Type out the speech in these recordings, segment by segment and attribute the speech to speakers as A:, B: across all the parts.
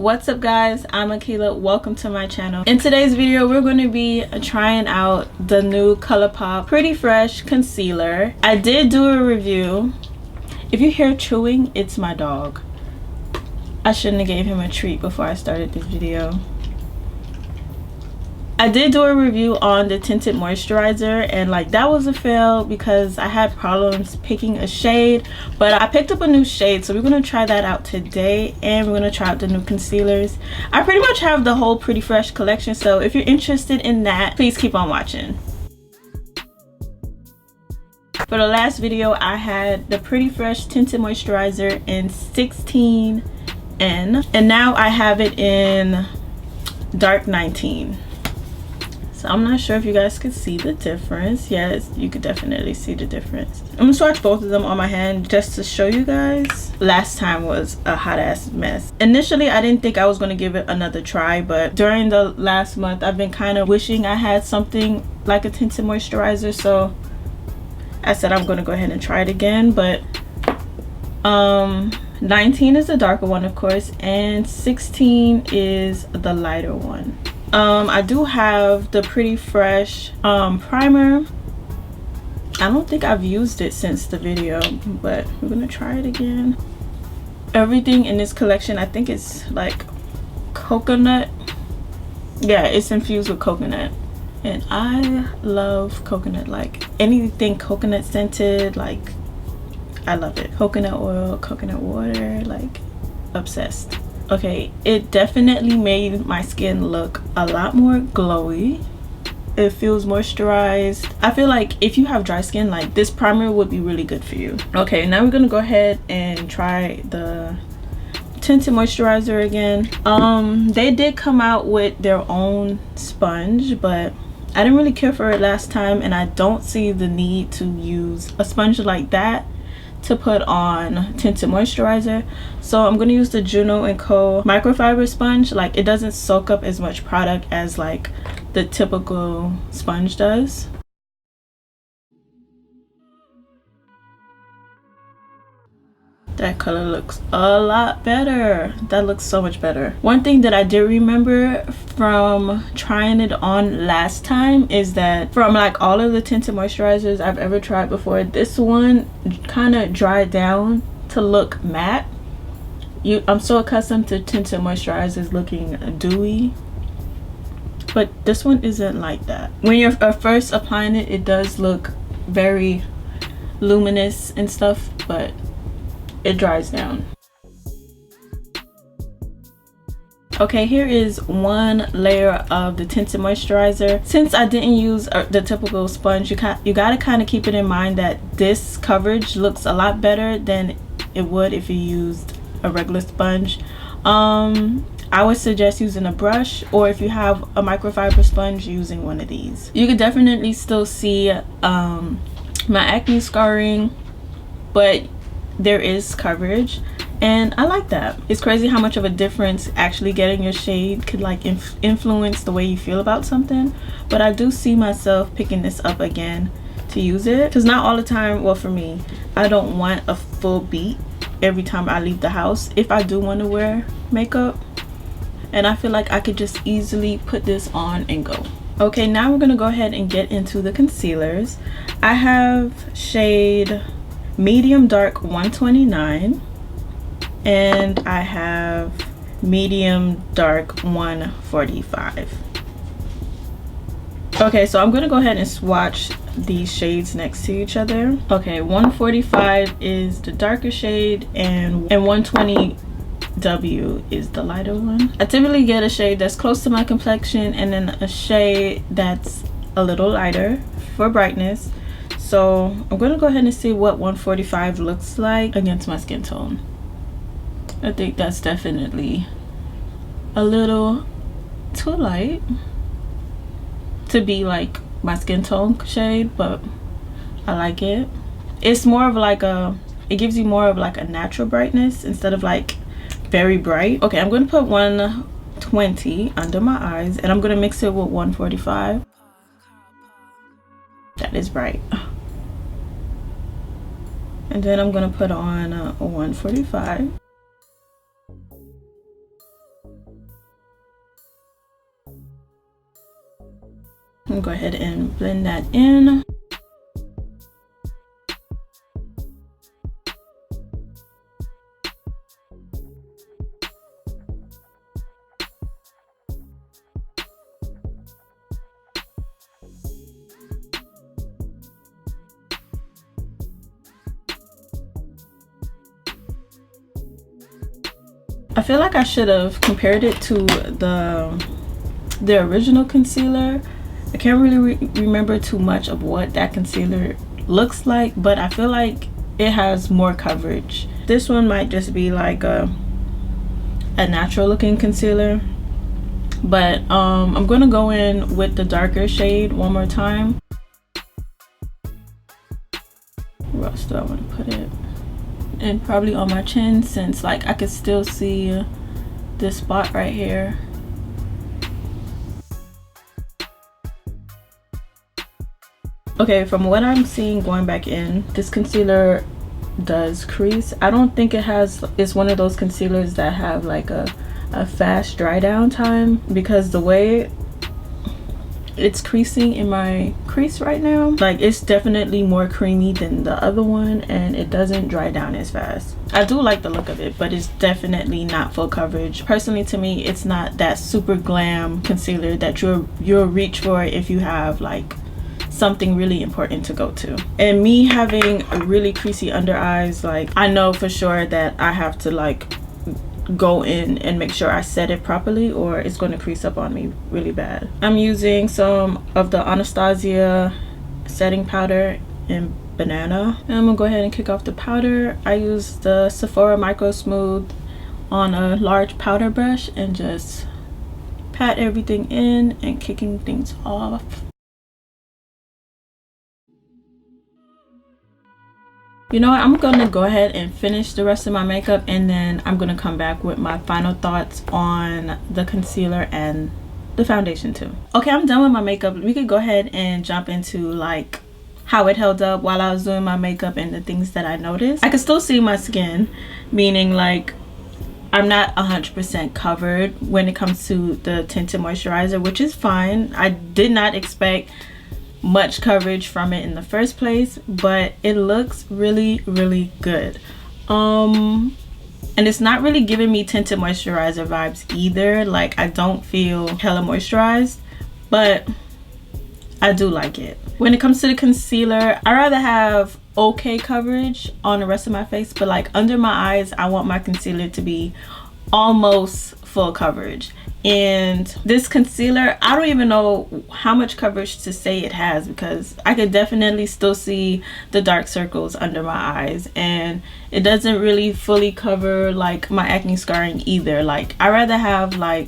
A: What's up guys, I'm Akila. Welcome to my channel. In today's video we're going to be trying out the new Colourpop Pretty Fresh concealer. I did do a review. If you hear chewing, it's my dog. I shouldn't have gave him a treat before I started this video. I did do a review on the tinted moisturizer and that was a fail because I had problems picking a shade, but I picked up a new shade, so we're going to try that out today, and we're going to try out the new concealers. I pretty much have the whole Pretty Fresh collection, so if you're interested in that, please keep on watching. For the last video I had the Pretty Fresh tinted moisturizer in 16N, and now I have it in dark 19. So I'm not sure if you guys could see the difference. Yes, you could definitely see the difference. I'm gonna swatch both of them on my hand just to show you guys. Last time was a hot ass mess. Initially I didn't think I was gonna give it another try, but during the last month I've been kind of wishing I had something like a tinted moisturizer, so I said I'm gonna go ahead and try it again. But 19 is the darker one, of course, and 16 is the lighter one. I do have the Pretty Fresh primer. I don't think I've used it since the video, but we're gonna try it again. Everything in this collection, I think it's like coconut. Yeah, it's infused with coconut, and I love coconut. Like anything coconut scented, like I love it. Coconut oil, coconut water, like obsessed. Okay, it definitely made my skin look a lot more glowy. It feels moisturized. I feel like if you have dry skin, like this primer would be really good for you. Okay, now we're gonna go ahead and try the tinted moisturizer again. They did come out with their own sponge, but I didn't really care for it last time, and I don't see the need to use a sponge like that to put on tinted moisturizer. So I'm gonna use the Juno & Co microfiber sponge. Like it doesn't soak up as much product as like the typical sponge does. That color looks a lot better. That looks so much better. One thing that I did remember from trying it on last time is that from like all of the tinted moisturizers I've ever tried before, this one kind of dried down to look matte. I'm so accustomed to tinted moisturizers looking dewy, but this one isn't like that. When you're first applying it, it does look very luminous and stuff, but it dries down. Okay, here is one layer of the tinted moisturizer. Since I didn't use the typical sponge, you gotta kind of keep it in mind that this coverage looks a lot better than it would if you used a regular sponge. I would suggest using a brush, or if you have a microfiber sponge, using one of these. You could definitely still see my acne scarring, but there is coverage, and I like that. It's crazy how much of a difference actually getting your shade could like influence the way you feel about something. But I do see myself picking this up again to use it, because not all the time, well for me, I don't want a full beat every time I leave the house if I do want to wear makeup, and I feel like I could just easily put this on and go. Okay, now we're gonna go ahead and get into the concealers. I have shade medium dark 129, and I have medium dark 145. Okay, so I'm gonna go ahead and swatch these shades next to each other. Okay, 145 is the darker shade, and 120W is the lighter one. I typically get a shade that's close to my complexion, and then a shade that's a little lighter for brightness. So I'm gonna go ahead and see what 145 looks like against my skin tone. I think that's definitely a little too light to be like my skin tone shade, but I like it. It's more of like it gives you more of like a natural brightness instead of like very bright. Okay, I'm gonna put 120 under my eyes, and I'm gonna mix it with 145. That is bright. And then I'm gonna put on a 145. I'm gonna go ahead and blend that in. I feel like I should have compared it to the original concealer. I can't really remember too much of what that concealer looks like, but I feel like it has more coverage. This one might just be like a natural looking concealer, but I'm gonna go in with the darker shade one more time. Where else do I want to put it? And probably on my chin, since like I could still see this spot right here. Okay, from what I'm seeing going back in, this concealer does crease. I don't think it's one of those concealers that have like a fast dry down time, because the way it's creasing in my crease right now, like it's definitely more creamy than the other one, and it doesn't dry down as fast. I do like the look of it, but it's definitely not full coverage. Personally, to me, it's not that super glam concealer that you'll reach for if you have like something really important to go to. And me having a really creasy under eyes, like I know for sure that I have to like go in and make sure I set it properly, or it's going to crease up on me really bad. I'm using some of the Anastasia setting powder in Banana, and I'm gonna go ahead and kick off the powder. I use the Sephora Micro Smooth on a large powder brush and just pat everything in and kicking things off. You know what, I'm gonna go ahead and finish the rest of my makeup, and then I'm gonna come back with my final thoughts on the concealer and the foundation too. Okay, I'm done with my makeup. We could go ahead and jump into like how it held up while I was doing my makeup and the things that I noticed. I could still see my skin, meaning like I'm not 100% covered when it comes to the tinted moisturizer, which is fine. I did not expect much coverage from it in the first place, but it looks really good. And it's not really giving me tinted moisturizer vibes either. Like I don't feel hella moisturized, but I do like it. When it comes to the concealer, I rather have okay coverage on the rest of my face, but like under my eyes, I want my concealer to be almost full coverage. And this concealer, I don't even know how much coverage to say it has, because I could definitely still see the dark circles under my eyes, and it doesn't really fully cover like my acne scarring either. Like I rather have like,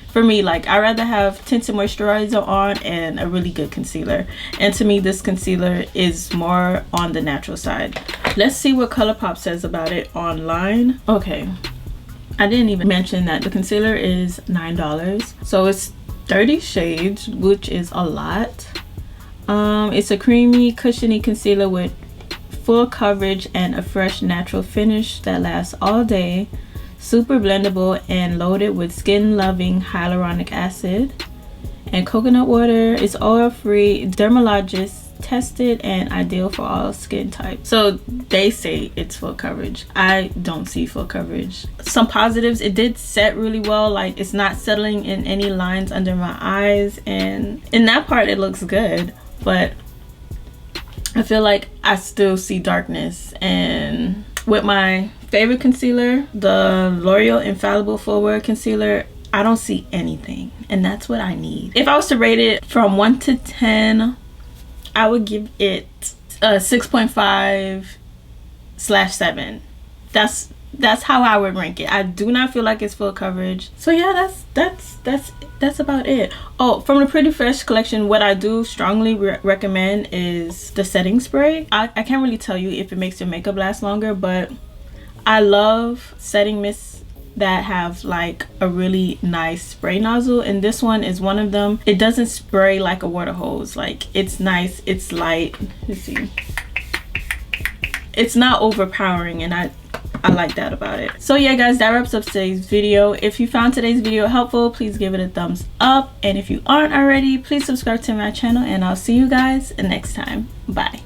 A: for me, like I rather have tinted moisturizer on and a really good concealer, and to me this concealer is more on the natural side. Let's see what Colourpop says about it online. Okay, I didn't even mention that the concealer is $9, so it's 30 shades, which is a lot. It's a creamy, cushiony concealer with full coverage and a fresh natural finish that lasts all day. Super blendable and loaded with skin loving hyaluronic acid and coconut water. It's oil free, dermatologist tested, and ideal for all skin types. So they say it's full coverage. I don't see full coverage. Some positives: it did set really well. Like it's not settling in any lines under my eyes, and in that part it looks good, but I feel like I still see darkness. And with my favorite concealer, the L'Oreal Infallible Full Wear Concealer, I don't see anything, and that's what I need. If I was to rate it from 1 to 10, I would give it a 6.5/7. That's how I would rank it. I do not feel like it's full coverage. So yeah, that's about it. Oh, from the Pretty Fresh collection, what I do strongly recommend is the setting spray. I can't really tell you if it makes your makeup last longer, but I love setting mists that have like a really nice spray nozzle, and this one is one of them. It doesn't spray like a water hose. Like it's nice, it's light. Let's see, it's not overpowering, and I like that about it. So yeah guys, that wraps up today's video. If you found today's video helpful, please give it a thumbs up, and if you aren't already, please subscribe to my channel, and I'll see you guys next time. Bye.